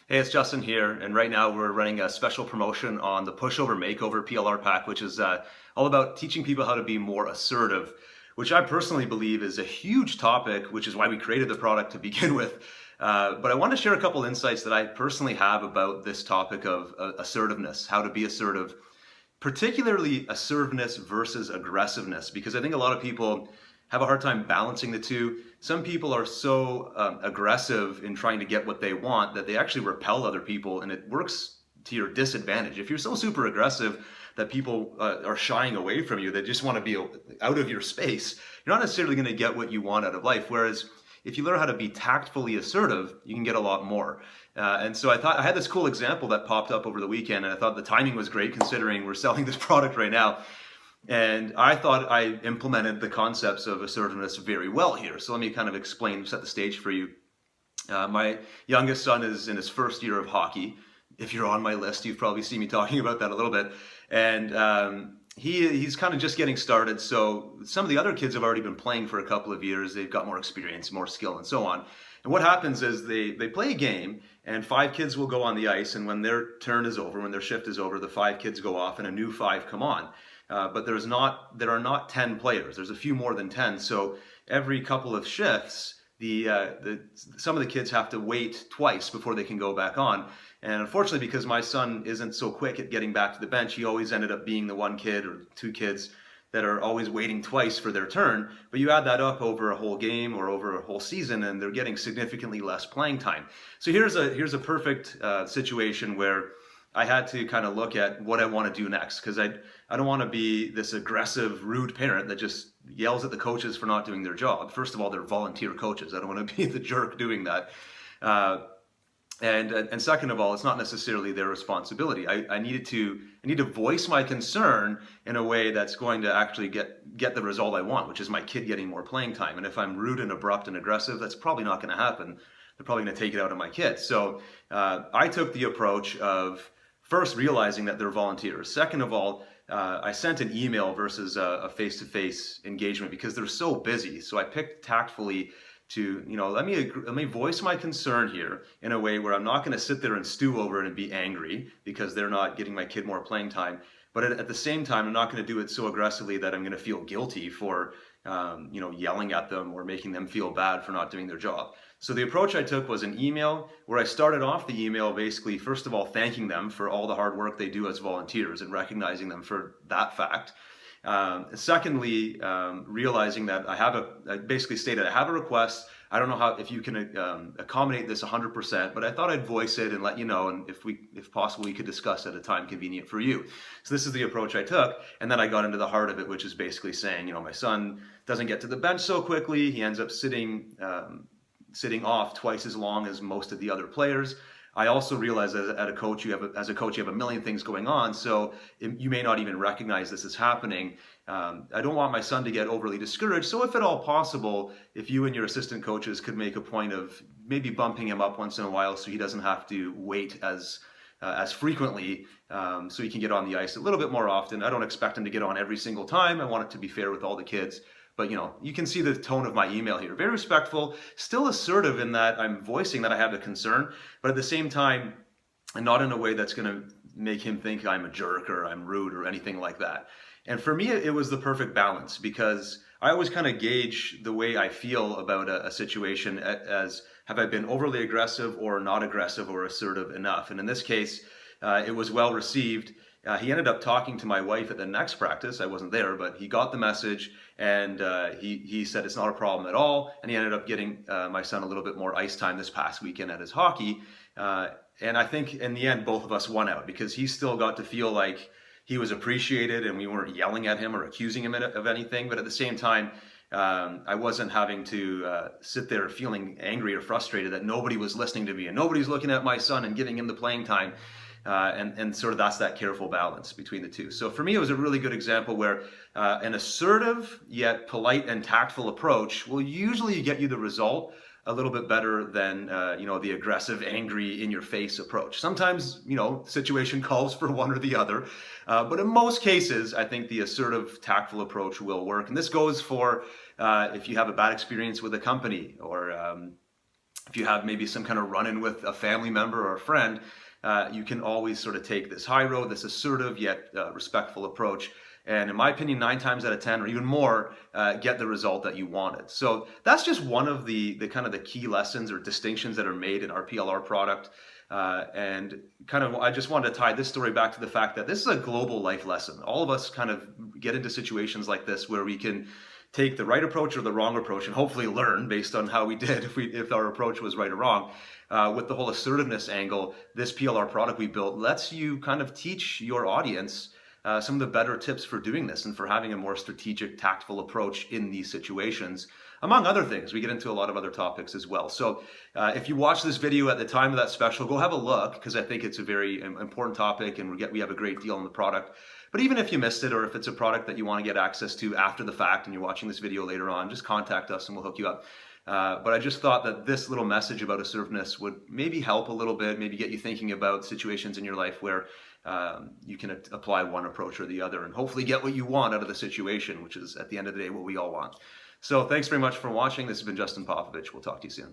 Hey, it's Justin here, and right now we're running a special promotion on the Pushover Makeover PLR pack, which is all about teaching people how to be more assertive, which I personally believe is a huge topic, which is why we created the product to begin with. But I want to share a couple insights that I personally have about this topic of assertiveness, how to be assertive, particularly assertiveness versus aggressiveness, because I think a lot of people have a hard time balancing the two. Some people are so aggressive in trying to get what they want that they actually repel other people, and it works to your disadvantage. If you're so super aggressive that people are shying away from you, they just want to be out of your space, you're not necessarily going to get what you want out of life. Whereas if you learn how to be tactfully assertive, you can get a lot more. And so I thought I had this cool example that popped up over the weekend, and I thought the timing was great considering we're selling this product right now. And I thought I implemented the concepts of assertiveness very well here. So let me kind of explain, set the stage for you. My youngest son is in his first year of hockey. If you're on my list, you've probably seen me talking about that a little bit. And he's kind of just getting started. So some of the other kids have already been playing for a couple of years. They've got more experience, more skill, and so on. And what happens is they play a game, and 5 kids will go on the ice. And when their turn is over, when their shift is over, the 5 kids go off, and a new 5 come on. But there are not 10 players. There's a few more than 10. So every couple of shifts, some of the kids have to wait twice before they can go back on. And unfortunately, because my son isn't so quick at getting back to the bench, he always ended up being the one kid or 2 kids that are always waiting twice for their turn. But you add that up over a whole game or over a whole season, and they're getting significantly less playing time. So here's a perfect situation where I had to kind of look at what I want to do next, because I don't want to be this aggressive, rude parent that just yells at the coaches for not doing their job. First of all, they're volunteer coaches. I don't want to be the jerk doing that. And second of all, it's not necessarily their responsibility. I need to voice my concern in a way that's going to actually get the result I want, which is my kid getting more playing time. And if I'm rude and abrupt and aggressive, that's probably not going to happen. They're probably going to take it out on my kids. So I took the approach of first realizing that they're volunteers. Second of all, I sent an email versus a face-to-face engagement because they're so busy. So I picked tactfully to, let me voice my concern here in a way where I'm not going to sit there and stew over it and be angry because they're not getting my kid more playing time. But at the same time, I'm not going to do it so aggressively that I'm going to feel guilty for, yelling at them or making them feel bad for not doing their job. So the approach I took was an email where I started off the email basically, first of all, thanking them for all the hard work they do as volunteers and recognizing them for that fact. Secondly, realizing that I basically stated I have a request. I don't know if you can accommodate this 100%, but I thought I'd voice it and let you know, and if possible, we could discuss at a time convenient for you. So this is the approach I took, and then I got into the heart of it, which is basically saying, my son doesn't get to the bench so quickly. He ends up sitting off twice as long as most of the other players. I also realize as a coach, you have a million things going on, so you may not even recognize this is happening. I don't want my son to get overly discouraged, so if at all possible, if you and your assistant coaches could make a point of maybe bumping him up once in a while so he doesn't have to wait as frequently, so he can get on the ice a little bit more often. I don't expect him to get on every single time. I want it to be fair with all the kids. But you can see the tone of my email here. Very respectful, still assertive in that I'm voicing that I have a concern, but at the same time, not in a way that's going to make him think I'm a jerk or I'm rude or anything like that. And for me, it was the perfect balance because I always kind of gauge the way I feel about a situation as have I been overly aggressive or not aggressive or assertive enough. And in this case, it was well received. He ended up talking to my wife at the next practice. I wasn't there, but he got the message, and he said it's not a problem at all. And he ended up getting my son a little bit more ice time this past weekend at his hockey. And I think in the end, both of us won out because he still got to feel like he was appreciated and we weren't yelling at him or accusing him of anything. But at the same time, I wasn't having to sit there feeling angry or frustrated that nobody was listening to me and nobody's looking at my son and giving him the playing time. And sort of that's that careful balance between the two. So for me, it was a really good example where an assertive yet polite and tactful approach will usually get you the result a little bit better than the aggressive, angry, in-your-face approach. Sometimes situation calls for one or the other, but in most cases, I think the assertive, tactful approach will work. And this goes for if you have a bad experience with a company or if you have maybe some kind of run-in with a family member or a friend, you can always sort of take this high road, this assertive yet respectful approach. And in my opinion, 9 times out of 10 or even more, get the result that you wanted. So that's just one of the kind of the key lessons or distinctions that are made in our PLR product. And kind of, I just wanted to tie this story back to the fact that this is a global life lesson. All of us kind of get into situations like this where we can take the right approach or the wrong approach and hopefully learn based on how we did if our approach was right or wrong. With the whole assertiveness angle, this PLR product we built lets you kind of teach your audience some of the better tips for doing this and for having a more strategic, tactful approach in these situations. Among other things, we get into a lot of other topics as well. So if you watch this video at the time of that special, go have a look, because I think it's a very important topic and we have a great deal on the product. But even if you missed it, or if it's a product that you want to get access to after the fact and you're watching this video later on, just contact us and we'll hook you up. But I just thought that this little message about assertiveness would maybe help a little bit, maybe get you thinking about situations in your life where you can apply one approach or the other and hopefully get what you want out of the situation, which is at the end of the day what we all want. So thanks very much for watching. This has been Justin Popovich. We'll talk to you soon.